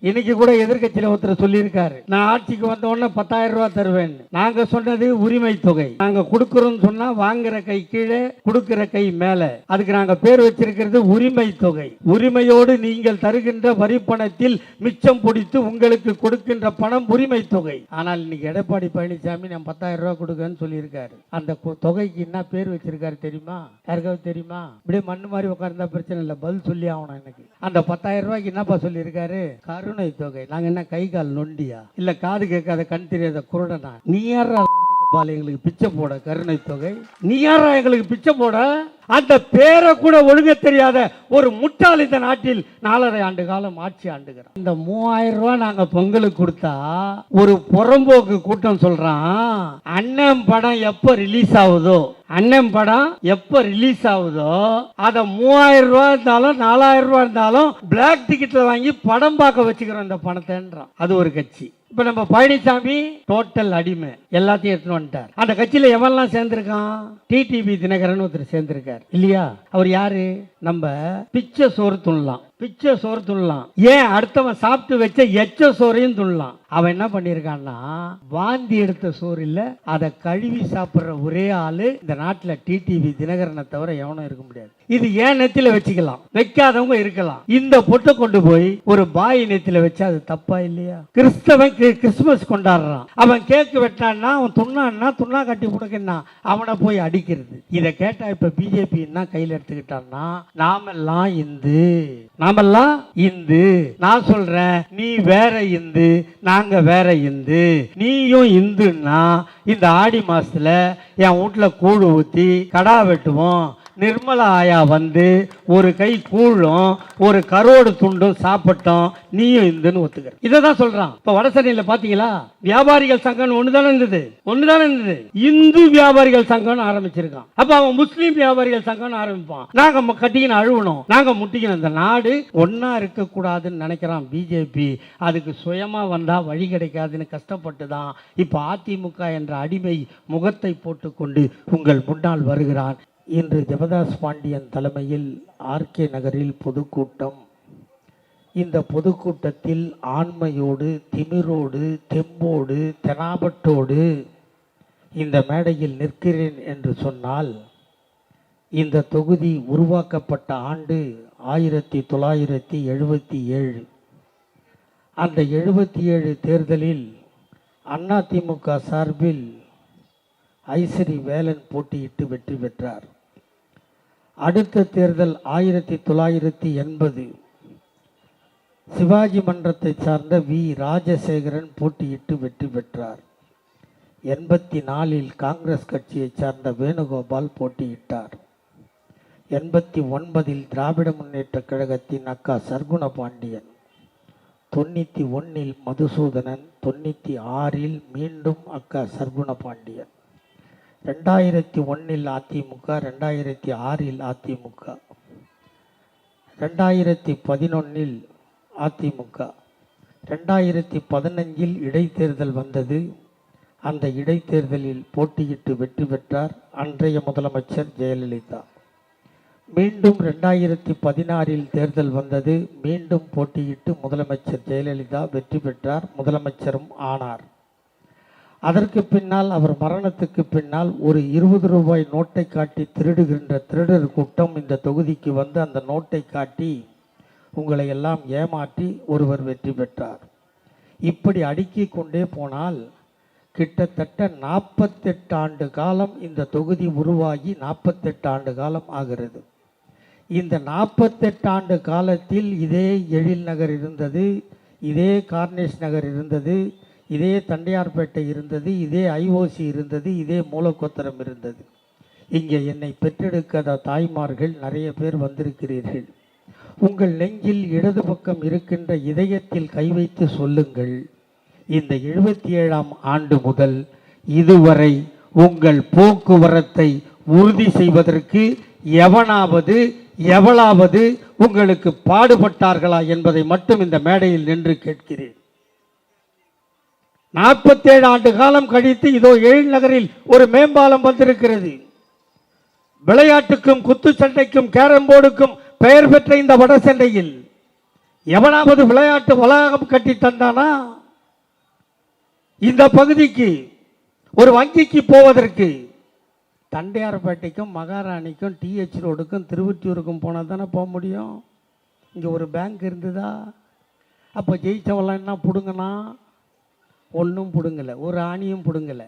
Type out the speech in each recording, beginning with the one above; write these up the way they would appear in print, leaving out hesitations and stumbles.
இன்னைக்கு கூட எதிர்கட்சியில ஒருத்தர் சொல்லியிருக்காரு, நான் ஆட்சிக்கு வந்த உடனே 10,000 ரூபாய் தருவேன். நாங்க சொன்னது உரிமை தொகை. நாங்க கொடுக்கிறோம் சொன்னா வாங்குற கை கீழே, கொடுக்கிற கை மேல. அதுக்கு நாங்க பேர் வச்சிருக்கிறது உரிமை தொகை. உரிமையோடு நீங்கள் தருகின்ற வரி பணத்தில் மிச்சம் பிடித்து உங்களுக்கு கொடுக்கின்ற பணம் உரிமை தொகை. ஆனால் இன்னைக்கு எடப்பாடி பழனிசாமி நான் 10,000 ரூபாய் கொடுக்கன்னு சொல்லியிருக்காரு. அந்த தொகைக்கு என்ன பேர் வச்சிருக்காரு தெரியுமா? யாருக்காவது தெரியுமா? இப்படியே மண்ணு மாதிரி உட்கார்ந்தா பிரச்சனை இல்லை, பதில் சொல்லி ஆகணும். எனக்கு அந்த 10,000 ரூபாய்க்கு என்னப்பா சொல்லியிருக்காரு? கருணை தொகை. நாங்க என்ன கை கால் நொண்டியா, இல்ல காது கேட்காத கண் தெரியாத குருடனா? நீ யாரா எங்களுக்கு பிச்சை போட கருணை தொகை? நீ யாரா எங்களுக்கு பிச்சை போட? அந்த பேரை கூட ஒழுங்க தெரியாத ஒரு முட்டாள் இந்த நாட்டில் 4.5 ஆண்டு காலம் ஆட்சி ஆண்டுகிறார். இந்த 3000 ரூபாய் நாங்க பொங்கலுக்கு கொடுத்தா ஒரு புறம்போக்கு கூட்டம் சொல்றான், அண்ணன் படம் எப்ப ரிலீஸ் ஆகுதோ, அண்ணன் படம் எப்ப ரிலீஸ் ஆகுதோ அத 3000 ரூபாய் இருந்தாலும் 4000 ரூபாய் இருந்தாலும் பிளாக் டிக்கெட்ல வாங்கி படம் பார்க்க வச்சுக்கிறோம் இந்த பணத்தைன்றான். அது ஒரு கட்சி. இப்ப நம்ம பழனிசாமி டோட்டல் அடிமை, எல்லாத்தையும் எடுத்துன்னு வந்துட்டார். அந்த கட்சியில எவெல்லாம் சேர்ந்திருக்கான்? டிடிவி தினகரன் ஒருத்தர் சேர்ந்திருக்கார் இல்லையா? அவர் யாரு? நம்ம பிச்சை சோறு துண்ணலாம், பிச்சை சோறு துண்ணலாம். ஏன் அடுத்தவன் சாப்பிட்டு வச்ச எச்ச சோறையும் துண்ணலாம். அவன் என்ன பண்ணிருக்கான்னா, வாந்தி எடுத்த சோறு இல்ல, அதை கழுவி சாப்பிடுற ஒரே ஆளு இந்த நாட்டுல டிடிவி தினகரனை தவிர எவனும் இருக்க முடியாது. இது ஏன் நெத்தில வச்சுக்கலாம், வைக்காதவங்க இருக்கலாம். இந்த பொட்டை கொண்டு போய் ஒரு பாய் நெத்தில வச்சா அது தப்பா இல்லையா? கிறிஸ்தவன் கிறிஸ்துமஸ் கொண்டாடுறான், அவன் கேக்கு வெட்டான்னா, அவன் துண்ணான்னா, துண்ணா கட்டி கொடுக்கன்னா அவனை போய் அடிக்கிறது. இதை கேட்டா இப்ப பிஜேபி என்ன கையில் எடுத்துக்கிட்டான்னா, நாமெல்லாம் இந்து, நாமெல்லாம் இந்து. நான் சொல்றேன், நீ வேற இந்து, நாங்க வேற இந்து. நீயும் இந்துன்னா இந்த ஆடி மாசத்துல என் வீட்டுல கூழ் ஊத்தி கடா வெட்டுவோம். நிர்மலா ஆயா வந்து ஒரு கை கூழும் ஒரு கரோடு துண்டும் சாப்பிட்டோம், நீயும் இந்துன்னு ஒத்துக்கிற. இதை தான் சொல்றான். இப்ப வடசென்னையில பாத்தீங்களா, வியாபாரிகள் சங்கம் ஒண்ணுதானே இருந்தது, இந்து வியாபாரிகள் சங்கம் ஆரம்பிச்சிருக்கான். அப்ப அவன் முஸ்லீம் வியாபாரிகள் சங்கம் ஆரம்பிப்பான். நாங்க கட்டிக்கின்னு அழுவணும், நாங்க முட்டிக்கணும். இந்த நாடு ஒன்னா இருக்க கூடாதுன்னு நினைக்கிறான் பிஜேபி. அதுக்கு சுயமா வந்தா வழி கிடைக்காதுன்னு கஷ்டப்பட்டு தான் இப்ப அதிமுக என்ற அடிமை முகத்தை போட்டுக்கொண்டு உங்கள் முன்னால் வருகிறான். இன்று ஜெபதாஸ் பாண்டியன் தலைமையில் ஆர்கே நகரில் பொதுக்கூட்டம். இந்த பொதுக்கூட்டத்தில் ஆண்மையோடு, திமிரோடு, தெம்போடு, தெனாபட்டோடு இந்த மேடையில் நிற்கிறேன் என்று சொன்னால், இந்த தொகுதி உருவாக்கப்பட்ட ஆண்டு 1977. அந்த 77 தேர்தலில் அதிமுக சார்பில் ஐசரி வேலன் போட்டியிட்டு வெற்றி பெற்றார். அடுத்த தேர்தல் 1980. சிவாஜி மன்றத்தை சார்ந்த வி ராஜசேகரன் போட்டியிட்டு வெற்றி பெற்றார். 84 காங்கிரஸ் கட்சியை சார்ந்த வேணுகோபால் போட்டியிட்டார். 89 திராவிட முன்னேற்ற கழகத்தின் அக்கா சர்க்குண பாண்டியன், 91 மதுசூதனன், 96 மீண்டும் அக்கா சர்க்குண பாண்டியன், 2001 அதிமுக, 2006 அதிமுக, 2011 அதிமுக, 2015 இடைத்தேர்தல் வந்தது. அந்த இடைத்தேர்தலில் போட்டியிட்டு வெற்றி பெற்றார் அன்றைய முதலமைச்சர் ஜெயலலிதா. மீண்டும் 2016 தேர்தல் வந்தது. மீண்டும் போட்டியிட்டு முதலமைச்சர் ஜெயலலிதா வெற்றி பெற்றார், முதலமைச்சரும் ஆனார். அதற்கு பின்னால் அவர் மரணத்துக்கு பின்னால் ஒரு 20 ரூபாய் நோட்டை காட்டி திருடுகின்ற திருடர் கூட்டம் இந்த தொகுதிக்கு வந்து அந்த நோட்டை காட்டி உங்களை எல்லாம் ஏமாற்றி ஒருவர் வெற்றி பெற்றார். இப்படி அடுக்கிக் கொண்டே போனால் கிட்டத்தட்ட 48 ஆண்டு காலம் இந்த தொகுதி உருவாகி 48 ஆண்டு காலம் ஆகிறது. இந்த 48 ஆண்டு காலத்தில் இதே எழில் நகர் இருந்தது, இதே கார்னேஷ் நகர் இருந்தது, இதே தண்டையார்பேட்டை இருந்தது, இதே ஐஓசி இருந்தது, இதே மூலக்கோத்தரம் இருந்தது. இங்கே என்னை பெற்றெடுக்காத தாய்மார்கள் நிறைய பேர் வந்திருக்கிறீர்கள். உங்கள் நெஞ்சில் இடது பக்கம் இருக்கின்ற இதயத்தில் கை வைத்து சொல்லுங்கள், இந்த 77ஆம் ஆண்டு முதல் இதுவரை உங்கள் போக்குவரத்தை உறுதி செய்வதற்கு எவளாவது உங்களுக்கு பாடுபட்டார்களா என்பதை மட்டும் இந்த மேடையில் நின்று கேட்கிறேன். 47 ஆண்டு காலம் கழித்து இதோ எழில் நகரில் ஒரு மேம்பாலம் வந்திருக்கிறது. விளையாட்டுக்கும் குத்துச்சண்டைக்கும் கேரம் போர்டுக்கும் பெயர் பெற்ற இந்த வடசென்னையில் எவனாவது விளையாட்டு வளாகம் கட்டி தந்தானா? இந்த பகுதிக்கு ஒரு வங்கிக்கு போவதற்கு தண்டையார்பேட்டைக்கும் மகாராணிக்கும் டிஹெச் ரோடுக்கும் திருவொற்றியூருக்கும் போனால் தானே போக முடியும். இங்கே ஒரு பேங்க் இருந்ததா? அப்போ ஜெயிச்சவெல்லாம் என்ன பிடுங்கனா? ஒன்றும் பிடுங்கலை, ஒரு ஆணியும் பிடுங்கலை.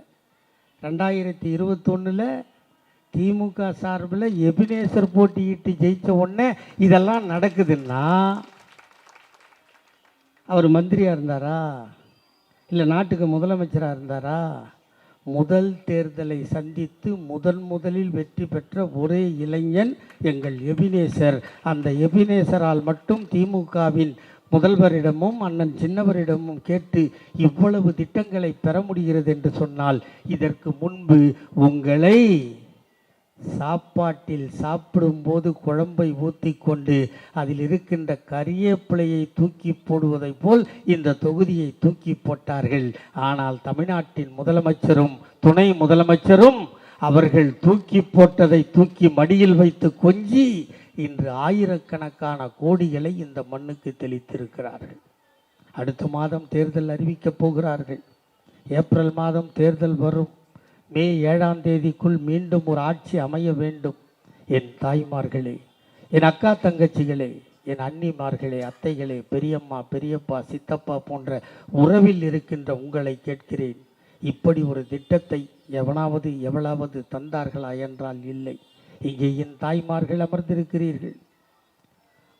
2021 திமுக சார்பில் எபினேசர் போட்டியிட்டு ஜெயிச்ச உடனே இதெல்லாம் நடக்குதுன்னா அவர் மந்திரியாக இருந்தாரா? இல்லை நாட்டுக்கு முதலமைச்சராக இருந்தாரா? முதல் தேர்தலை சந்தித்து முதலில் வெற்றி பெற்ற ஒரே இளைஞன் எங்கள் எபினேசர். அந்த எபினேசரால் மட்டும் திமுகவின் முதல்வரிடமும் அண்ணன் சின்னவரிடமும் கேட்டு இவ்வளவு திட்டங்களை பெற முடிகிறது என்று சொன்னால், இதற்கு முன்பு உங்களை சாப்பாட்டில் சாப்பிடும்போது குழம்பை ஊற்றி கொண்டு அதில் இருக்கின்ற கறிவேப்பிலையை தூக்கி போடுவதை போல் இந்த தொகுதியை தூக்கி போட்டார்கள். ஆனால் தமிழ்நாட்டின் முதலமைச்சரும் துணை முதலமைச்சரும் அவர்கள் தூக்கி போட்டதை தூக்கி மடியில் வைத்து கொஞ்சி இன்று ஆயிரக்கணக்கான கோடிகளை இந்த மண்ணுக்கு தெளித்திருக்கிறார்கள். அடுத்த மாதம் தேர்தல் அறிவிக்கப் போகிறார்கள். ஏப்ரல் மாதம் தேர்தல் வரும். மே 7ஆம் தேதிக்குள் மீண்டும் ஒரு ஆட்சி அமைய வேண்டும். என் தாய்மார்களே, என் அக்கா தங்கச்சிகளே, என் அண்ணிமார்களே, அத்தைகளே, பெரியம்மா பெரியப்பா சித்தப்பா போன்ற உறவில் இருக்கின்ற உங்களை கேட்கிறேன், இப்படி ஒரு திட்டத்தை எவ்வளவு தந்தார்களா என்றால் இல்லை. இங்கே என் தாய்மார்கள் அமர்ந்திருக்கிறீர்கள்.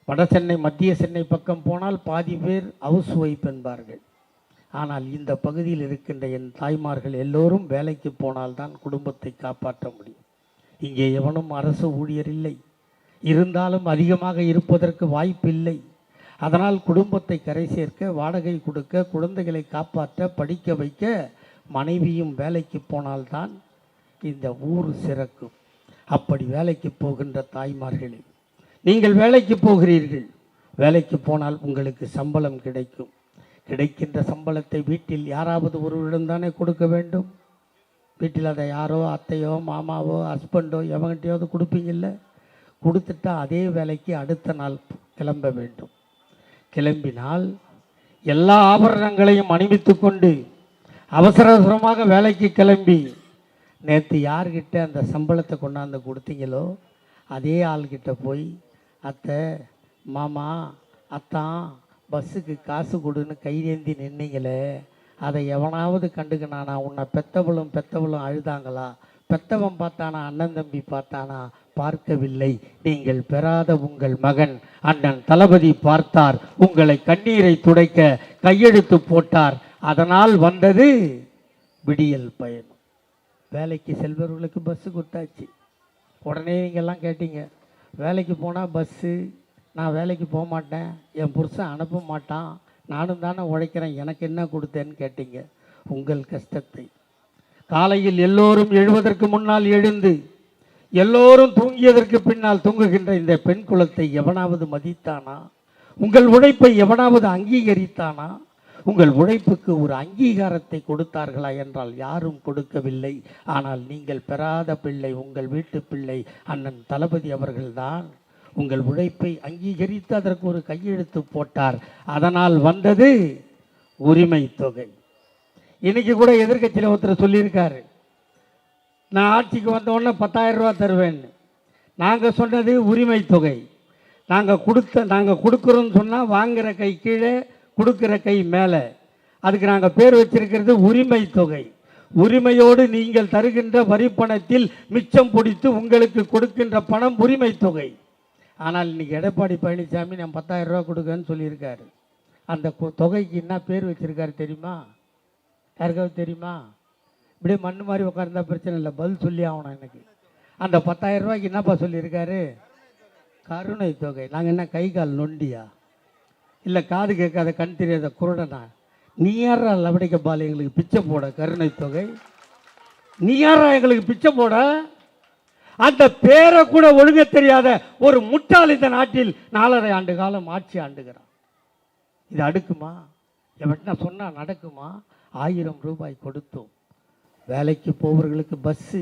வட சென்னை மத்திய சென்னை பக்கம் போனால் பாதி பேர் ஹவுஸ் ஒய்ஃப் என்பார்கள். ஆனால் இந்த பகுதியில் இருக்கின்ற என் தாய்மார்கள் எல்லோரும் வேலைக்கு போனால்தான் குடும்பத்தை காப்பாற்ற முடியும். இங்கே எவனும் அரசு ஊழியர் இல்லை, இருந்தாலும் அதிகமாக இருப்பதற்கு வாய்ப்பில்லை. அதனால் குடும்பத்தை கரை சேர்க்க, வாடகை கொடுக்க, குழந்தைகளை காப்பாற்ற, படிக்க வைக்க மனைவியும் வேலைக்கு போனால்தான் இந்த ஊர் சிறக்கும். அப்படி வேலைக்கு போகின்ற தாய்மார்களே, நீங்கள் வேலைக்கு போகிறீர்கள். வேலைக்கு போனால் உங்களுக்கு சம்பளம் கிடைக்கும். கிடைக்கின்ற சம்பளத்தை வீட்டில் யாராவது ஒருவரிடம் தானே கொடுக்க வேண்டும். வீட்டில் அதை யாரோ அத்தையோ மாமாவோ ஹஸ்பண்டோ எவங்கிட்டையாவது கொடுப்பீங்கள்ல. கொடுத்துட்டா அதே வேலைக்கு அடுத்த நாள் கிளம்ப வேண்டும். கிளம்பினால் எல்லா ஆபரணங்களையும் அணிவித்து கொண்டு அவசர அவசரமாக வேலைக்கு கிளம்பி நேற்று யார்கிட்ட அந்த சம்பளத்தை கொண்டாந்து கொடுத்தீங்களோ அதே ஆள்கிட்ட போய், அத்தை மாமா அத்தான் பஸ்ஸுக்கு காசு கொடுன்னு கையேந்தி நின்னீங்களே, அதை எவனாவது கண்டுக்கினானா? உன்னை பெத்தவளும் அழுதாங்களா? பெத்தவன் பார்த்தானா? அண்ணன் தம்பி பார்த்தானா? பார்க்கவில்லை. நீங்கள் பெறாத உங்கள் மகன் அண்ணன் தளபதி பார்த்தார். உங்களை கண்ணீரை துடைக்க கையெழுத்து போட்டார். அதனால் வந்தது விடியல் பயணம். வேலைக்கு செல்பவர்களுக்கு பஸ்ஸு கொடுத்தாச்சு. உடனே நீங்கள்லாம் கேட்டீங்க, வேலைக்கு போனால் பஸ்ஸு, நான் வேலைக்கு போக மாட்டேன், என் புருஷன் அனுப்ப மாட்டான், நானும் தானே உழைக்கிறேன், எனக்கு என்ன கொடுத்தேன்னு கேட்டீங்க. உங்கள் கஷ்டத்தை காலையில் எல்லோரும் எழுவதற்கு முன்னால் எழுந்து எல்லோரும் தூங்கியதற்கு பின்னால் தூங்குகின்ற இந்த பெண் குலத்தை எவனாவது மதித்தானா? உங்கள் உழைப்பை எவனாவது அங்கீகரித்தானா? உங்கள் உழைப்புக்கு ஒரு அங்கீகாரத்தை கொடுத்தார்களா என்றால் யாரும் கொடுக்கவில்லை. ஆனால் நீங்கள் பெறாத பிள்ளை, உங்கள் வீட்டு பிள்ளை அண்ணன் தளபதி அவர்கள்தான் உங்கள் உழைப்பை அங்கீகரித்து அதற்கு ஒரு கையெழுத்து போட்டார். அதனால் வந்தது உரிமை தொகை. இன்னைக்கு கூட எதிர்க்கட்சியில் ஒருத்தர் சொல்லியிருக்காரு, நான் ஆட்சிக்கு வந்த உடனே 10,000 ரூபா தருவேன்னு. நாங்கள் சொன்னது உரிமை தொகை. நாங்கள் கொடுக்குறோன்னு சொன்னால் வாங்குகிற கை கீழே, கொடுக்குற கை மேலே. அதுக்கு நாங்கள் பேர் வச்சிருக்கிறது உரிமை தொகை. உரிமையோடு நீங்கள் தருகின்ற வரி பணத்தில் மிச்சம் பிடித்து உங்களுக்கு கொடுக்கின்ற பணம் உரிமை தொகை. ஆனால் இன்றைக்கி எடப்பாடி பழனிசாமி நான் 10,000 ரூபா கொடுக்கன்னு சொல்லியிருக்காரு. அந்த தொகைக்கு என்ன பேர் வச்சுருக்காரு தெரியுமா? யாருக்காவது தெரியுமா? இப்படியே மண் மாதிரி உட்கார்ந்தா பிரச்சனை இல்லை, பதில் சொல்லி ஆகணும் எனக்கு. அந்த 10,000 ரூபாய்க்கு என்னப்பா சொல்லியிருக்காரு? கருணை தொகை. நாங்கள் என்ன கை கால் நொண்டியா? இல்லை காது கேட்காத கண் தெரியாத குருடனா? நீ யாரா லபடிக்க பால் எங்களுக்கு பிச்சை போட கருணை தொகை? நீ யாரா எங்களுக்கு பிச்சை போட? அந்த பேரை கூட ஒழுங்க தெரியாத ஒரு முட்டாள் இந்த நாட்டில் 4.5 ஆண்டு காலம் ஆட்சி ஆண்டுகிறான். இது அடுக்குமா? எவன்னா சொன்னால் நடக்குமா? 1000 ரூபாய் கொடுத்தோம். வேலைக்கு போவர்களுக்கு பஸ்ஸு,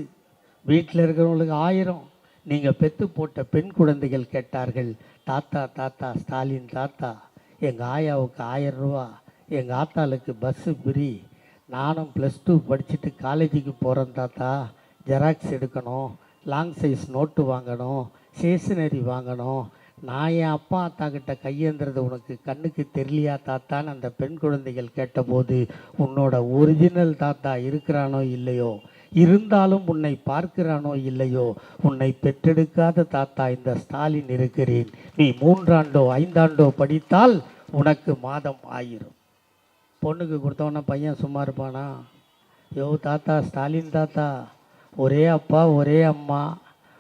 வீட்டில் இருக்கிறவங்களுக்கு 1000. நீங்கள் பெற்று போட்ட பெண் குழந்தைகள் கேட்டார்கள், தாத்தா தாத்தா ஸ்டாலின் தாத்தா எங்கள் ஆயாவுக்கு 1000 ரூபா, எங்கள் ஆத்தாளுக்கு பஸ்ஸு ஃப்ரீ, நானும் +2 படிச்சுட்டு காலேஜுக்கு போகிறேன் தாத்தா, ஜெராக்ஸ் எடுக்கணும், லாங் சைஸ் நோட்டு வாங்கணும், ஸ்டேஷனரி வாங்கணும், நான் என் அப்பா அத்தா கிட்ட கையேந்துறது உனக்கு கண்ணுக்கு தெரியலையா தாத்தான்னு அந்த பெண் குழந்தைகள் கேட்டபோது, உன்னோட ஒரிஜினல் தாத்தா இருக்கிறானோ இல்லையோ, இருந்தாலும் உன்னை பார்க்கிறானோ இல்லையோ, உன்னை பெற்றெடுக்காத தாத்தா இந்த ஸ்டாலின் இருக்கிறேன், நீ 3 ஆண்டோ 5 ஆண்டோ படித்தால் உனக்கு மாதம் 1000. பொண்ணுக்கு கொடுத்தவொன்னே பையன் சும்மா இருப்பானா? யோ தாத்தா, ஸ்டாலின் தாத்தா, ஒரே அப்பா ஒரே அம்மா,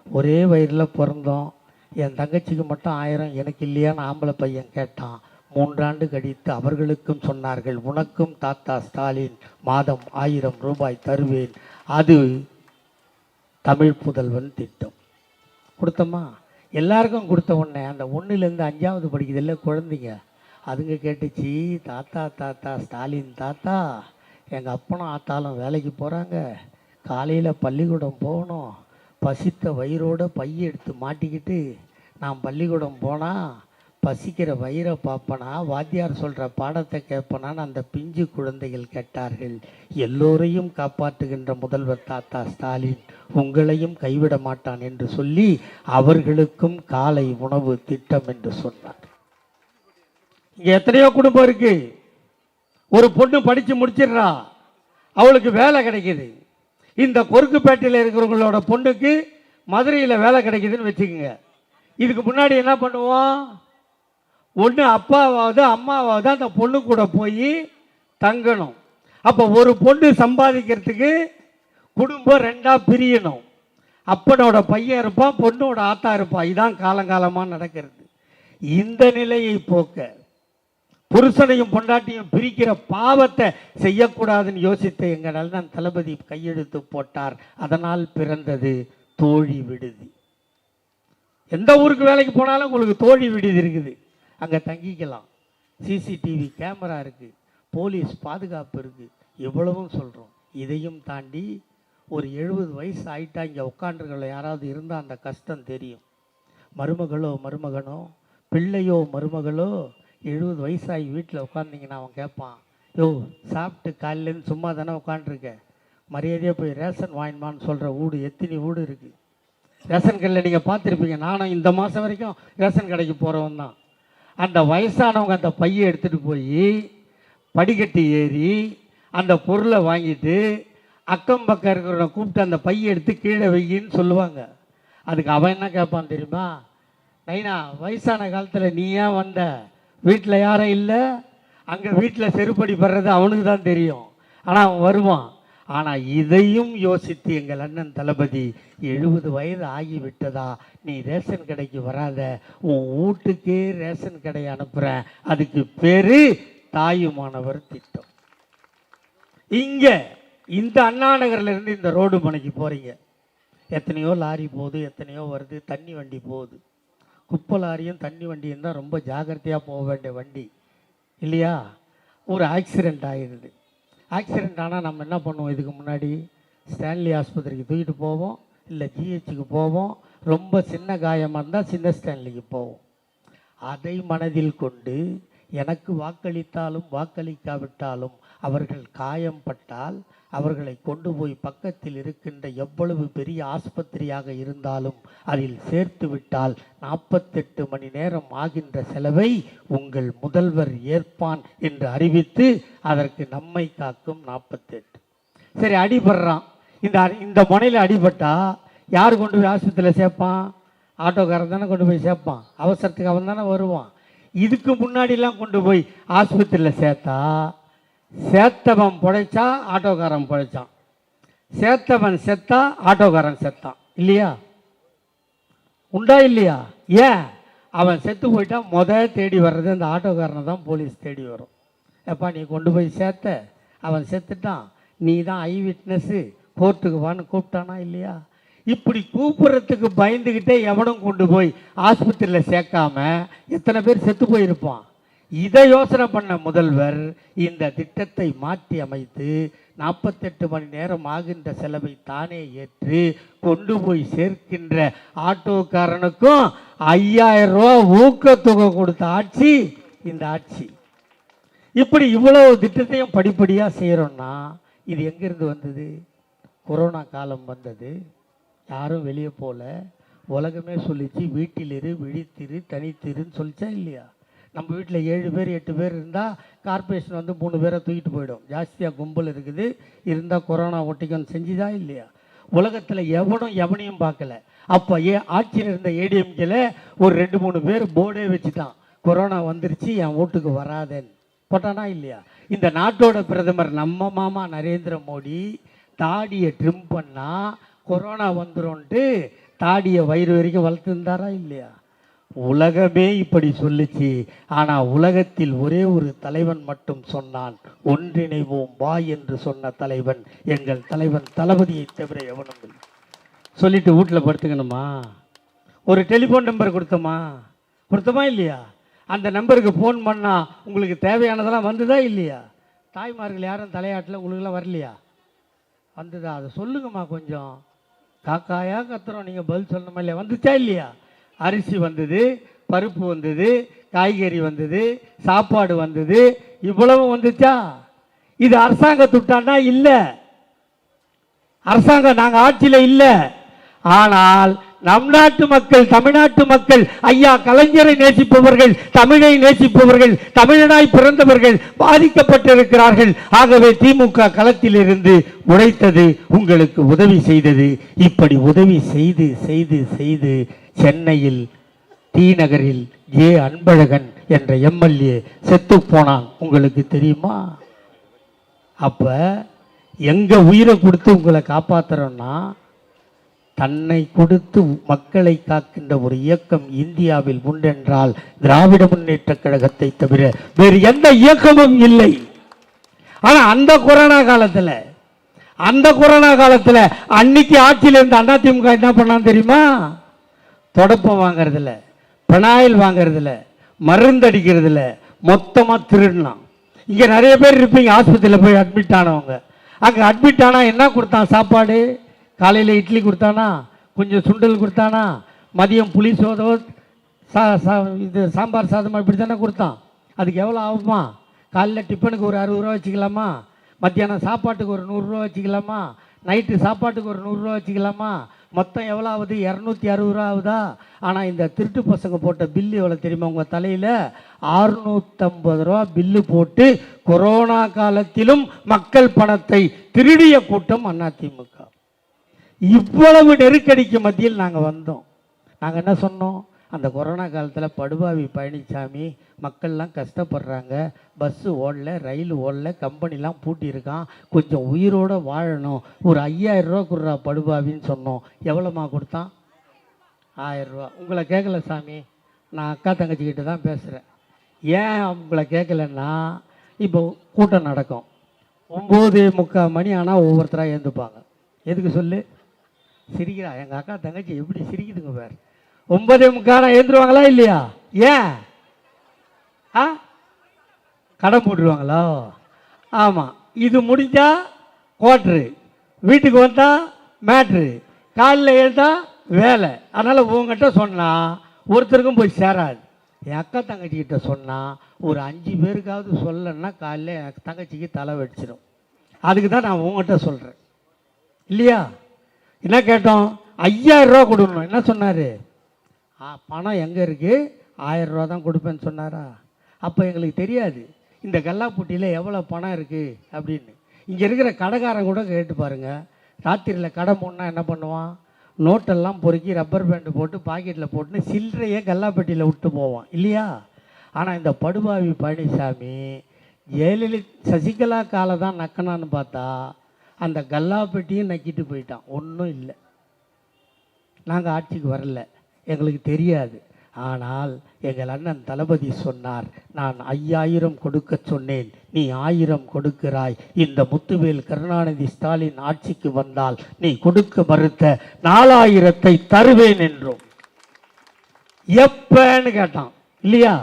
ஒரே வயிறில் பிறந்தோம், என் தங்கச்சிக்கு மட்டும் 1000 எனக்கு இல்லையான்னு ஆம்பளை பையன் கேட்டான். 3 ஆண்டு கழித்து அவர்களுக்கும் சொன்னார்கள், உனக்கும் தாத்தா ஸ்டாலின் மாதம் 1000 ரூபாய் தருவேன். அது தமிழ் புதல்வன் திட்டம். கொடுத்தோமா? எல்லாருக்கும் கொடுத்த உடனே அந்த 1லேருந்து 5ஆவது படிக்குதில்ல குழந்தைங்க, அதுங்க கேட்டுச்சு, தாத்தா தாத்தா ஸ்டாலின் தாத்தா, எங்கள் அப்பனும் ஆத்தாலும் வேலைக்கு போகிறாங்க, காலையில் பள்ளிக்கூடம் போகணும், பசித்த வயிறோடு பைய எடுத்து மாட்டிக்கிட்டு நான் பள்ளிக்கூடம் போனால் பசிக்கிற வயிறை பார்ப்பனா, வாத்தியார் சொல்கிற பாடத்தை கேட்பனான்னு அந்த பிஞ்சு குழந்தைகள் கேட்டார்கள். எல்லோரையும் காப்பாற்றுகின்ற முதல்வர் தாத்தா ஸ்டாலின் உங்களையும் கைவிட மாட்டான் என்று சொல்லி அவர்களுக்கும் காலை உணவு திட்டம் என்று சொன்னார். இங்கே எத்தனையோ குடும்பம் இருக்கு, ஒரு பொண்ணு படித்து முடிச்சிடுறா, அவளுக்கு வேலை கிடைக்கிது. இந்த கொருக்குப்பேட்டையில் இருக்கிறவங்களோட பொண்ணுக்கு மதுரையில் வேலை கிடைக்குதுன்னு வச்சுக்கோங்க. இதுக்கு முன்னாடி என்ன பண்ணுவோம்? ஒன்று அப்பாவாவது அம்மாவாவது அந்த பொண்ணு கூட போய் தங்கணும். அப்போ ஒரு பொண்ணு சம்பாதிக்கிறதுக்கு குடும்பம் 2ஆக பிரியணும். அப்பனோட பையன் இருப்பான், பொண்ணோட ஆத்தா இருப்பான். இதான் காலங்காலமாக நடக்கிறது. இந்த நிலையை போக்க, புருஷனையும் பொண்டாட்டியும் பிரிக்கிற பாவத்தை செய்யக்கூடாதுன்னு யோசித்த எங்கள் அண்ணன் தளபதி கையெழுத்து போட்டார். அதனால் பிறந்தது தோழி விடுதி. எந்த ஊருக்கு வேலைக்கு போனாலும் உங்களுக்கு தோழி விடுதி இருக்குது, அங்கே தங்கிக்கலாம். சிசிடிவி கேமரா இருக்குது, போலீஸ் பாதுகாப்பு இருக்குது, இவ்வளவும் சொல்கிறோம். இதையும் தாண்டி ஒரு 70 வயசு ஆகிட்டா இங்கே உட்காண்டுருக்கிற யாராவது இருந்தால் அந்த கஷ்டம் தெரியும். மருமகளோ மருமகனோ, பிள்ளையோ மருமகளோ 70 வயசாகி வீட்டில் உட்காந்திங்கன்னா அவன் கேட்பான், யோ சாப்பிட்டு காலையிலேருந்து சும்மா தானே உட்காண்ட்ருக்க, மரியாதையாக போய் ரேஷன் வாங்கினான்னு சொல்கிற வீடு எத்தனை வீடு இருக்குது. ரேஷன் கடையில் நீங்கள் பார்த்துருப்பீங்க. நானும் இந்த மாதம் வரைக்கும் ரேஷன் கடைக்கு போகிறவன் தான். அந்த வயசானவங்க அந்த பையை எடுத்துகிட்டு போய் படிக்கட்டு ஏறி அந்த பொருளை வாங்கிட்டு அக்கம் பக்கம் இருக்கிறவனை கூப்பிட்டு அந்த பையை எடுத்து கீழே வையின்னு சொல்லுவாங்க. அதுக்கு அவன் என்ன கேட்பான் தெரியுமா? நைனா, வயசான காலத்தில் நீ ஏன் வந்த? வீட்டில் யாரும் இல்லை, அங்கே வீட்டில் செருப்படி படுறது அவனுக்கு தான் தெரியும். ஆனால் அவன் வருவான். ஆனால் இதையும் யோசித்து எங்கள் அண்ணன் தளபதி 70 வயது ஆகிவிட்டதா, நீ ரேஷன் கடைக்கு வராத, உன் வீட்டுக்கே ரேஷன் கடையை அனுப்புகிறேன், அதுக்கு பேர் தாயுமானவர் திட்டம். இங்கே இந்த அண்ணா நகர்லேருந்து இந்த ரோடு மனைக்கு போகிறீங்க, எத்தனையோ லாரி போகுது, எத்தனையோ வருது, தண்ணி வண்டி போகுது. குப்பை லாரியும் தண்ணி வண்டியும் தான் ரொம்ப ஜாகிரதையாக போக வேண்டிய வண்டி இல்லையா? ஒரு ஆக்சிடெண்ட் ஆகிடுது. ஆக்சிடெண்ட் ஆனால் நம்ம என்ன பண்ணுவோம்? இதுக்கு முன்னாடி ஸ்டான்லி ஆஸ்பத்திரிக்கு தூக்கிட்டு போவோம், இல்லை ஜிஹெச்சுக்கு போவோம். ரொம்ப சின்ன காயமாக இருந்தால் சின்ன ஸ்டான்லிக்கு போவோம். அதை மனதில் கொண்டு எனக்கு வாக்களித்தாலும் வாக்களிக்காவிட்டாலும் அவர்கள் காயம் பட்டால் அவர்களை கொண்டு போய் பக்கத்தில் இருக்கின்ற எவ்வளவு பெரிய ஆஸ்பத்திரியாக இருந்தாலும் அதில் சேர்த்து விட்டால் 48 மணி நேரம் ஆகின்ற செலவை உங்கள் முதல்வர் ஏற்பான் என்று அறிவித்து அதற்கு நம்மை காக்கும் 48. சரி, அடிபடுறான். இந்த முனையில் அடிபட்டா யார் கொண்டு போய் ஆஸ்பத்திரியில் சேர்ப்பான்? ஆட்டோக்காரன் தானே கொண்டு போய் சேர்ப்பான். அவசரத்துக்கு அவன் தானே வருவான். இதுக்கு முன்னாடிலாம் கொண்டு போய் ஆஸ்பத்திரியில் சேர்த்தா சேர்த்தவன் பிழைச்சா ஆட்டோக்காரன் பிழைச்சான், சேர்த்தவன் செத்தா ஆட்டோக்காரன் செத்தான். இல்லையா? உண்டா இல்லையா? ஏன்? அவன் செத்து போயிட்டா தேடி வர்றது அந்த ஆட்டோக்காரனை தான் போலீஸ் தேடி வரும். எப்பா நீ கொண்டு போய் சேர்த்த, அவன் செத்துட்டான், நீ தான் ஐ விட்னஸ்ஸு, கோர்ட்டுக்கு வான்னு கூப்பிட்டானா இல்லையா? இப்படி கூப்பிட்றதுக்கு பயந்துக்கிட்டே எவனும் கொண்டு போய் ஆஸ்பத்திரியில் சேர்க்காம எத்தனை பேர் செத்து போயிருப்பான். இதை யோசனை பண்ண முதல்வர் இந்த திட்டத்தை மாற்றி அமைத்து 48 மணி நேரம் ஆகின்ற செலவை தானே ஏற்று கொண்டு போய் சேர்க்கின்ற ஆட்டோக்காரனுக்கும் 5000 ரூபா ஊக்கத்தொகை கொடுத்த ஆட்சி இந்த ஆட்சி. இப்படி இவ்வளவு திட்டத்தையும் படிப்படியாக செய்கிறோன்னா இது எங்கேருந்து வந்தது? கொரோனா காலம் வந்தது, யாரும் வெளியே போகல, உலகமே சொல்லிச்சு வீட்டிலிரு, விழித்திரு, தனித்திருன்னு சொல்லிச்சா இல்லையா? நம்ம வீட்டில் 7 பேர் 8 பேர் இருந்தால் கார்பரேஷன் வந்து 3 பேரை தூக்கிட்டு போயிடும். ஜாஸ்தியாக கும்பல் இருக்குது, இருந்தால் கொரோனா ஒட்டிக்கன்னு செஞ்சுதா இல்லையா? உலகத்தில் எவனையும் பார்க்கல. அப்போ ஆட்சியில் இருந்த ஏடிஎம்கேல ஒரு 2-3 பேர் போர்டே வச்சுட்டான், கொரோனா வந்துருச்சு என் வீட்டுக்கு வராதேன்னு போட்டானா இல்லையா? இந்த நாட்டோட பிரதமர் நம்ம மாமா நரேந்திர மோடி தாடியை ட்ரிம் பண்ணால் கொரோனா வந்துரும்ன்ட்டு தாடியை வயிறு வரைக்கும் வளர்த்துருந்தாரா இல்லையா? உலகமே இப்படி சொல்லிச்சு. ஆனால் உலகத்தில் ஒரே ஒரு தலைவன் மட்டும் சொன்னான், ஒன்றிணைவோம் வா என்று சொன்ன தலைவன் எங்கள் தலைவன் தளபதியை தவிர எவனும் இல்லை. சொல்லிட்டு வீட்டில் படுத்துக்கணுமா? ஒரு டெலிஃபோன் நம்பர் கொடுத்தோமா இல்லையா? அந்த நம்பருக்கு ஃபோன் பண்ணால் உங்களுக்கு தேவையானதெல்லாம் வந்துதா இல்லையா? தாய்மார்கள் யாரும் தலையாட்டில் உங்களுக்கெல்லாம் வரலையா? வந்துதா? அதை சொல்லுங்கம்மா. கொஞ்சம் காக்காயா கத்துறோம், நீங்கள் பதில் சொல்லணுமா இல்லையா? வந்துச்சா இல்லையா? அரிசி வந்தது, பருப்பு வந்தது, காய்கறி வந்தது, சாப்பாடு வந்தது, இவ்வளவு வந்துச்சா? இது அரசாங்க திட்டான்னா இல்லை, அரசாங்கம் நாங்கள் ஆட்சியில் இல்லை. ஆனால் நம் நாட்டு மக்கள், தமிழ்நாட்டு மக்கள், ஐயா கலைஞரை நேசிப்பவர்கள், தமிழை நேசிப்பவர்கள், தமிழனாய் பிறந்தவர்கள் பாதிக்கப்பட்டிருக்கிறார்கள். ஆகவே திமுக களத்தில் இருந்து உழைத்தது, உங்களுக்கு உதவி செய்தது. இப்படி உதவி செய்து செய்து செய்து சென்னையில் டி நகரில் அன்பழகன் என்ற எம்எல்ஏ செத்து போனான். உங்களுக்கு தெரியுமா? அப்ப எங்க உயிரை கொடுத்து உங்களை காப்பாத்துறோம்னா, தன்னை கொடுத்து மக்களை காக்கின்ற ஒரு இயக்கம் இந்தியாவில் உண்டென்றால் திராவிட முன்னேற்ற கழகத்தை தவிர வேறு எந்த இயக்கமும் இல்லை. ஆனா அந்த கொரோனா காலத்துல அன்னைக்கு ஆட்சியில் இருந்த அதிமுக என்ன பண்ணான்னு தெரியுமா? தொடப்பம் வாங்கறதில்ல, பெனாயில் வாங்கறதில்ல, மருந்து அடிக்கிறதில்ல, மொத்தமாக திருடலாம். இங்கே நிறைய பேர் இருப்பீங்க, ஆஸ்பத்திரியில் போய் அட்மிட் ஆனவங்க. அங்கே அட்மிட் ஆனால் என்ன கொடுத்தான் சாப்பாடு? காலையில் இட்லி கொடுத்தானா, கொஞ்சம் சுண்டல் கொடுத்தானா, மதியம் புளி சோதோ இது சாம்பார் சாதமாக இப்படி தானே கொடுத்தான். அதுக்கு எவ்வளோ ஆகுமா? காலையில் டிஃபனுக்கு ஒரு 60 ரூபா வச்சுக்கலாமா? மத்தியானம் சாப்பாட்டுக்கு ஒரு 100 ரூபா வச்சுக்கலாமா? நைட்டு சாப்பாட்டுக்கு ஒரு 100 ரூபா வச்சுக்கலாமா? மொத்தம் எவ்வளோ ஆகுது? 260 ரூபா ஆகுதா? ஆனால் இந்த திருட்டு பசங்க போட்ட பில்லு எவ்வளோ தெரியுமா? உங்கள் தலையில் 650 ரூபா பில்லு போட்டு கொரோனா காலத்திலும் மக்கள் பணத்தை திருடிய கூட்டம் அதிமுக. இவ்வளவு நெருக்கடிக்கு மத்தியில் நாங்கள் வந்தோம். நாங்கள் என்ன சொன்னோம்? அந்த கொரோனா காலத்தில் படுபாவி பழனிசாமி, மக்கள்லாம் கஷ்டப்படுறாங்க, பஸ்ஸு ஓடல, ரயில் ஓடல, கம்பெனிலாம் பூட்டியிருக்கான், கொஞ்சம் உயிரோடு வாழணும், ஒரு 5000 ரூபா கொடுறா படுபாவின்னு சொன்னோம். எவ்வளோமா கொடுத்தான்? 1000 ரூபா. உங்களை கேட்கல சாமி, நான் அக்கா தங்கச்சிக்கிட்ட தான் பேசுகிறேன். ஏன் உங்களை கேட்கலன்னா, இப்போ கூட்டம் நடக்கும், 9:45 மணி ஆனால் ஒவ்வொருத்தராக ஏந்துப்பாங்க. எதுக்கு சொல்லு? சிரிக்கிறா எங்கள் அக்கா தங்கச்சி, எப்படி சிரிக்குதுங்க பேர். 9:45 ஏந்துருவாங்களா இல்லையா? ஏன்? கடை போட்டுருவாங்களோ? ஆமாம். இது முடிஞ்சா குவாட்ரு, வீட்டுக்கு வந்தால் மேட்ரு, காலையில் எழுந்தா வேலை. அதனால் உங்ககிட்ட சொன்னால் ஒருத்தருக்கும் போய் சேராது. என் அக்கா தங்கச்சிக்கிட்ட சொன்னால் ஒரு 5 பேருக்காவது சொல்லணுன்னா காலையில் என் தங்கச்சிக்கு தலை வெடிச்சிடும். அதுக்கு தான் நான் உங்ககிட்ட சொல்கிறேன் இல்லையா? என்ன கேட்டோம்? 5000 ரூபா கொடுக்கணும். என்ன சொன்னார்? பணம் எங்கே இருக்குது? 1000 ரூபா தான் கொடுப்பேன்னு சொன்னாரா? அப்போ எங்களுக்கு தெரியாது இந்த கல்லாப்பூட்டியில் எவ்வளோ பணம் இருக்குது அப்படின்னு. இங்கே இருக்கிற கடைக்காரன் கூட கேட்டு பாருங்கள். ராத்திரியில் கடை மூடனா என்ன பண்ணுவான்? நோட்டெல்லாம் பொறுக்கி ரப்பர் பேண்டு போட்டு பாக்கெட்டில் போட்டுன்னு சில்லறையே கல்லாப்பட்டியில் விட்டு போவான் இல்லையா? ஆனால் இந்த படுபாவி பழனிசாமி சசிகலா காலை தான் நக்கனான்னு பார்த்தா அந்த கல்லாப்பட்டியும் நக்கிட்டு போயிட்டான். ஒன்றும் இல்லை. நாங்கள் ஆட்சிக்கு வரல, எங்களுக்கு தெரியாது. ஆனால் எங்கள் அண்ணன் தளபதி சொன்னார், நான் 5000 கொடுக்க சொன்னேன், நீ 1000 கொடுக்கிறாய். இந்த முத்துவேல் கருணாநிதி ஸ்டாலின் ஆட்சிக்கு வந்தால் நீ கொடுக்க மறுத்த 4000 தருவேன் என்றோம். எப்பன்னு கேட்டான் இல்லையா?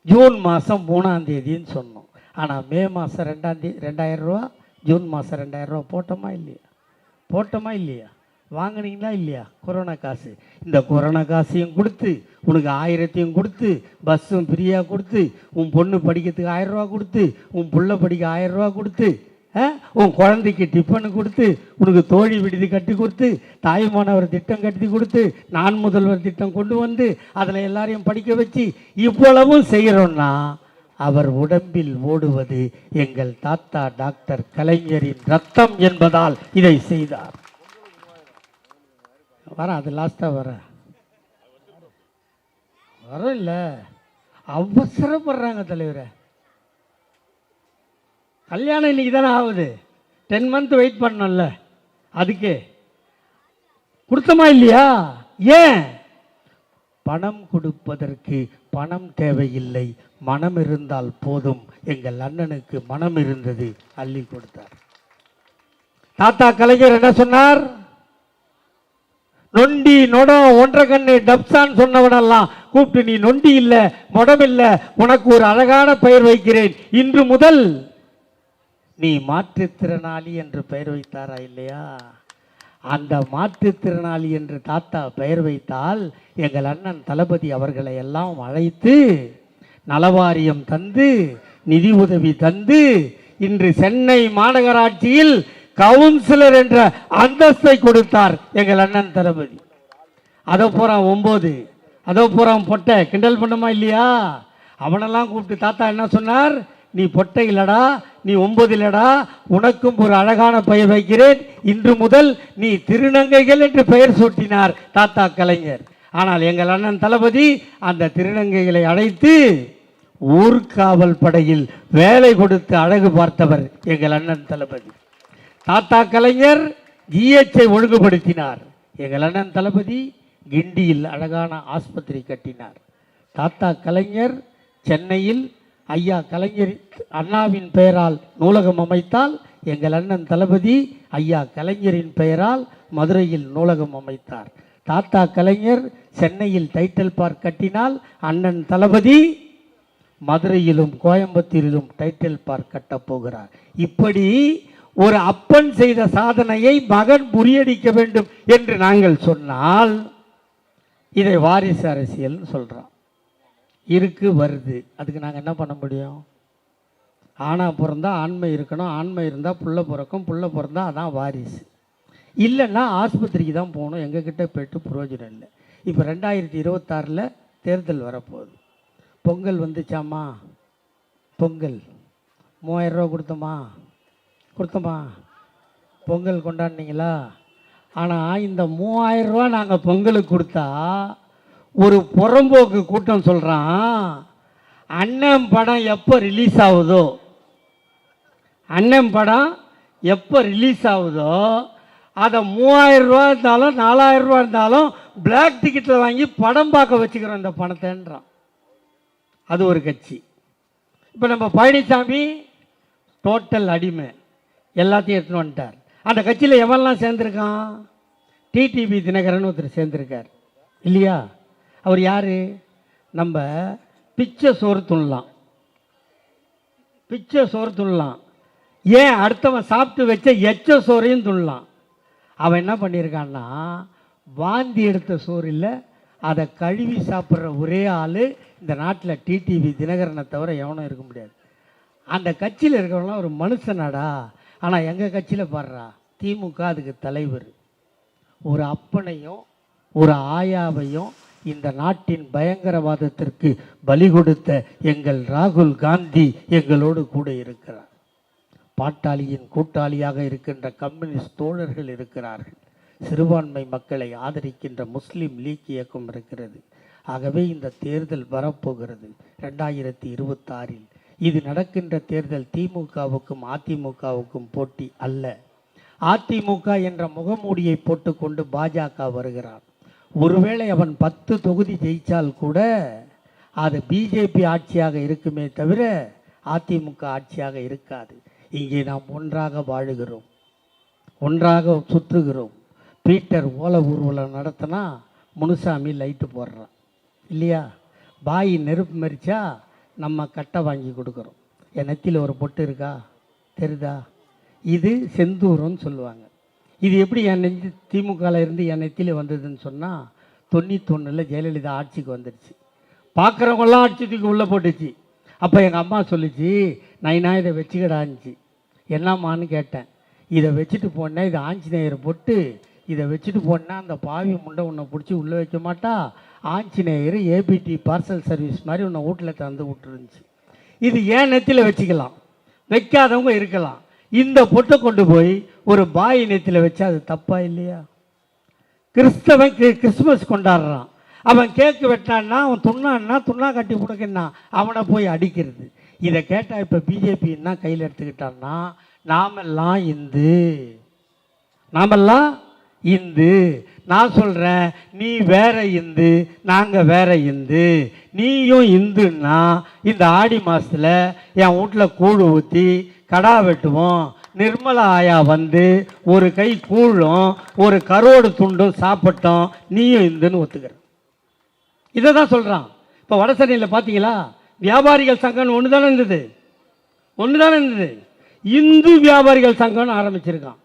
ஜூன் மாதம் 3ஆம் தேதின்னு சொன்னோம். ஆனால் மே மாதம் 2000 ரூபா, ஜூன் மாதம் 2000 ரூபா போட்டோமா இல்லையா? வாங்கினீங்களா இல்லையா கொரோனா காசு? இந்த கொரோனா காசையும் கொடுத்து, உனக்கு 1000 கொடுத்து, பஸ்ஸும் ஃப்ரீயாக கொடுத்து, உன் பொண்ணு படிக்கிறதுக்கு 1000 ரூபா கொடுத்து, உன் புள்ள படிக்க 1000 ரூபா கொடுத்து, உன் குழந்தைக்கு டிஃபனு கொடுத்து, உனக்கு தோழி விடுதி கட்டி கொடுத்து, தாய்மானவர் திட்டம் கட்டி கொடுத்து, நான் முதல்வர் திட்டம் கொண்டு வந்து அதில் எல்லாரையும் படிக்க வச்சு இவ்வளவும் செய்கிறோன்னா அவர் உடம்பில் ஓடுவது எங்கள் தாத்தா டாக்டர் கலைஞரின் ரத்தம் என்பதால் இதை செய்தார். அது லாஸ்ட்டாக வர இல்லை, அவசரப்படுறாங்க தலைவரை. கல்யாணம் இன்னைக்கு தானே ஆகுது, 10 month வெயிட் பண்ணல, அதுக்கு கொடுத்தமா இல்லையா? ஏன்? பணம் கொடுப்பதற்கு பணம் தேவையில்லை, மனம் இருந்தால் போதும். எங்கள் அண்ணனுக்கு மனம் இருந்தது, அள்ளி கொடுத்தார். தாத்தா கலைஞர் என்ன சொன்னார்? நொண்டி நொடம் ஒன்றரை கண்ணு டப்சான் சொன்னவனெல்லாம் கூப்பிட்டு, நீ நொண்டி இல்லை, மொடம் இல்லை, உனக்கு ஒரு அழகான பெயர் வைக்கிறேன், இன்று முதல் நீ மாற்றுத்திறனாளி என்று பெயர் வைத்தாரா இல்லையா? அந்த மாற்றுத்திறனாளி என்று தாத்தா பெயர் வைத்தால் எங்கள் அண்ணன் தளபதி அவர்களை எல்லாம் அழைத்து நலவாரியம் தந்து, நிதி உதவி தந்து, இன்று சென்னை மாநகராட்சியில் கவுன்சிலர் என்ற அந்தஸ்தை கொடுத்தார் எங்கள் அண்ணன் தளபதி. அதோ போறான் 9, அதோ போறான் பொட்டை, கிண்டல் பண்ணுமா இல்லையா? அவனெல்லாம் கூப்பிட்டு தாத்தா என்ன சொன்னார்? நீ பொட்டை இல்லடா, நீ 9 இல்லடா, உனக்கும் ஒரு அழகான பெயர் வைக்கிறேன், இன்று முதல் நீ திருநங்கைகள் என்று பெயர் சூட்டினார் தாத்தா கலைஞர். ஆனால் எங்கள் அண்ணன் தளபதி அந்த திருநங்கைகளை அழைத்து ஊர்காவல் படையில் வேலை கொடுத்து அழகு பார்த்தவர் எங்கள் அண்ணன் தளபதி. தாத்தா கலைஞர் ஜிஹெச்சை ஒழுங்குபடுத்தினார். எங்கள் அண்ணன் தளபதி கிண்டியில் அழகான ஆஸ்பத்திரி கட்டினார். தாத்தா கலைஞர் சென்னையில் ஐயா கலைஞர் அண்ணாவின் பெயரால் நூலகம் அமைத்தால், எங்கள் அண்ணன் தளபதி ஐயா கலைஞரின் பெயரால் மதுரையில் நூலகம் அமைத்தார். தாத்தா கலைஞர் சென்னையில் டைட்டில் பார்க் கட்டினால், அண்ணன் தளபதி மதுரையிலும் கோயம்புத்தூரிலும் டைட்டில் பார்க் கட்டப் போகிறார். இப்படி ஒரு அப்பன் செய்த சாதனையை மகன் முறியடிக்க வேண்டும் என்று நாங்கள் சொன்னால் இதை வாரிசு அரசியல் சொல்றோம். இருக்கு வருது, அதுக்கு நாங்கள் என்ன பண்ண முடியும்? ஆணா பிறந்தா ஆண்மை இருக்கணும், ஆண்மை இருந்தால் புள்ள பிறக்கும், புள்ள பிறந்தா அதான் வாரிசு. இல்லைன்னா ஆஸ்பத்திரிக்கு தான் போகணும், எங்ககிட்ட போய்ட்டு பிரயோஜனம் இல்லை. இப்போ 2026 தேர்தல் வரப்போகுது. பொங்கல் வந்துச்சாமா? பொங்கல் 3000 ரூபா கொடுத்தோமா? பொங்கல் கொண்டாடினீங்களா? ஆனால் இந்த 3000 ரூபா நாங்கள் பொங்கலுக்கு கொடுத்தா ஒரு புறம்போக்கு கூட்டம் சொல்கிறான், அண்ணன் படம் எப்போ ரிலீஸ் ஆகுதோ, அண்ணன் படம் எப்போ ரிலீஸ் ஆகுதோ அதை 3000 ரூபா இருந்தாலும் 4000 ரூபா இருந்தாலும் பிளாக் டிக்கெட்டில் வாங்கி படம் பார்க்க வச்சுக்கிறோம் இந்த பணத்தைன்றான். அது ஒரு கட்சி. இப்போ நம்ம பழனிசாமி டோட்டல் அடிமை, எல்லாத்தையும் எடுத்துன்னு வந்துட்டார். அந்த கட்சியில் எவெல்லாம் சேர்ந்துருக்கான்? டிடிவி தினகரன் ஒருத்தர் சேர்ந்துருக்கார் இல்லையா? அவர் யார்? நம்ம பிச்சை சோறு துண்ணலாம், ஏன் அடுத்தவன் சாப்பிட்டு வச்ச எச்ச சோறையும் துண்ணலாம். அவன் என்ன பண்ணியிருக்கான்னா, வாந்தி எடுத்த சோறு இல்லை, அதை கழுவி சாப்பிட்ற ஒரே ஆள் இந்த நாட்டில் டிடிவி தினகரனை தவிர எவனும் இருக்க முடியாது. அந்த கட்சியில் இருக்கிறவங்களாம் ஒரு மனுஷனாடா. ஆனால் எங்கள் கட்சியில் பாடுறா, திமுக அதுக்கு தலைவர். ஒரு அப்பனையும் ஒரு ஆயாவையும் இந்த நாட்டின் பயங்கரவாதத்திற்கு பலி கொடுத்த எங்கள் ராகுல் காந்தி எங்களோடு கூட இருக்கிறார். பாட்டாளியின் கூட்டாளியாக இருக்கின்ற கம்யூனிஸ்ட் தோழர்கள் இருக்கிறார்கள். சிறுபான்மை மக்களை ஆதரிக்கின்ற முஸ்லீம் லீக் இயக்கம் இருக்கிறது. ஆகவே இந்த தேர்தல் வரப்போகிறது 2026. இது நடக்கின்ற தேர்தல் திமுகவுக்கும் அதிமுகவுக்கும் போட்டி அல்ல. அதிமுக என்ற முகமூடியை போட்டுக்கொண்டு பாஜக வருகிறார். ஒருவேளை அவன் 10 தொகுதி ஜெயித்தால் கூட அது பிஜேபி ஆட்சியாக இருக்குமே தவிர அதிமுக ஆட்சியாக இருக்காது. இங்கே நாம் ஒன்றாக வாழுகிறோம், ஒன்றாக சுற்றுகிறோம். பீட்டர் ஓலை ஊர்வலம் நடத்தினா முனுசாமி லைட்டு போடுறான் இல்லையா? பாய் நெருப்பு மரிச்சா நம்ம கட்டை வாங்கி கொடுக்குறோம். என் நெத்தியில் ஒரு பொட்டு இருக்கா தெரியுதா? இது செந்தூரம்னு சொல்லுவாங்க. இது எப்படி என் நெஞ்சு திமுகவில் இருந்து என் நெத்தியில் வந்ததுன்னு சொன்னால் 91 ஜெயலலிதா ஆட்சிக்கு வந்துடுச்சு. பார்க்குறவங்களாம் ஆட்சி தூக்கி உள்ளே போட்டுச்சு. அப்போ எங்கள் அம்மா சொல்லிச்சு, நைனா இதை வச்சுக்கிடான்ச்சு. என்னம்மான்னு கேட்டேன். இதை வச்சுட்டு போனேன், இதை ஆஞ்சநேயரை போட்டு இதை வச்சுட்டு போனால் அந்த பாவி முண்டை உன்னை பிடிச்சி உள்ளே வைக்க மாட்டா, ஆஞ்சநேயர் ஏபிடி பார்சல் சர்வீஸ் மாதிரி உன்னை வீட்டில் தந்து விட்டுருந்துச்சு. இது ஏன் நெத்தியில் வச்சுக்கலாம், வைக்காதவங்க இருக்கலாம். இந்த பொட்டை கொண்டு போய் ஒரு பாய் நெத்தியில் வச்சா அது தப்பா இல்லையா? கிறிஸ்தவன் கிறிஸ்துமஸ் கொண்டாடுறான், அவன் கேக்கு வெட்டான்னா, அவன் துண்ணான்னா, துண்ணா கட்டி கொடுக்கன்னா அவனை போய் அடிக்கிறது. இதை கேட்டால் இப்போ பிஜேபி என்ன கையில் எடுத்துக்கிட்டான்னா, நாமெல்லாம் இந்து, நான் சொல்கிறேன் நீ வேற இந்து, நாங்கள் வேற இந்து. நீயும் இந்துன்னா இந்த ஆடி மாதத்தில் என் வீட்டில் கூழ் ஊற்றி கடா வெட்டுவோம், நிர்மலா ஆயா வந்து ஒரு கை கூழும் ஒரு கரோடு துண்டும் சாப்பிட்டோம், நீயும் இந்துன்னு ஒத்துக்கிற. இதை தான் சொல்கிறான். இப்போ வடசென்னையில் பார்த்தீங்களா, வியாபாரிகள் சங்கம்னு ஒன்று தானே இருந்தது. இந்து வியாபாரிகள் சங்கம்னு ஆரம்பிச்சிருக்கான்.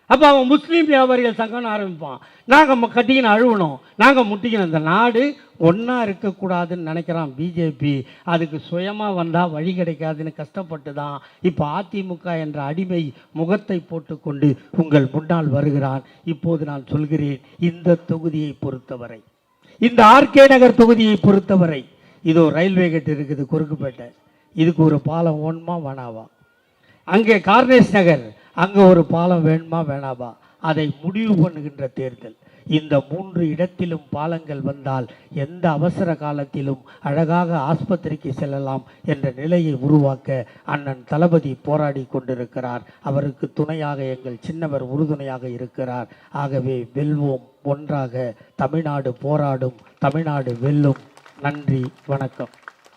அப்போ அவன் முஸ்லீம் வியாபாரிகள் சங்கம்னு ஆரம்பிப்பான். நாங்கள் கட்டிக்கின்னு அழுவணும், நாங்கள் முட்டிக்கணும். இந்த நாடு ஒன்றா இருக்கக்கூடாதுன்னு நினைக்கிறான் பிஜேபி. அதுக்கு சுயமாக வந்தால் வழி கிடைக்காதுன்னு கஷ்டப்பட்டு தான் இப்போ அதிமுக என்ற அடிமை முகத்தை போட்டுக்கொண்டு உங்கள் முன்னால் வருகிறான். இப்போது நான் சொல்கிறேன், இந்த தொகுதியை பொறுத்தவரை, இந்த ஆர்கே நகர் தொகுதியை பொறுத்தவரை, இதோ ரயில்வே கேட் இருக்குது குறுக்குப்பேட்டை, இதுக்கு ஒரு பாலம் வேணுமா வேணாவா? அங்கே கார்னேஸ் நகர், அங்கே ஒரு பாலம் வேணுமா வேணாவா? அதை முடிவு பண்ணுகின்ற தேர்தல். இந்த 3 இடத்திலும் பாலங்கள் வந்தால் எந்த அவசர காலத்திலும் அழகாக ஆஸ்பத்திரிக்கு செல்லலாம் என்ற நிலையை உருவாக்க அண்ணன் தளபதி போராடி கொண்டிருக்கிறார். அவருக்கு துணையாக எங்கள் சின்னவர் உறுதுணையாக இருக்கிறார். ஆகவே வெல்வோம், ஒன்றாக தமிழ்நாடு போராடும், தமிழ்நாடு வெல்லும். நன்றி, வணக்கம்.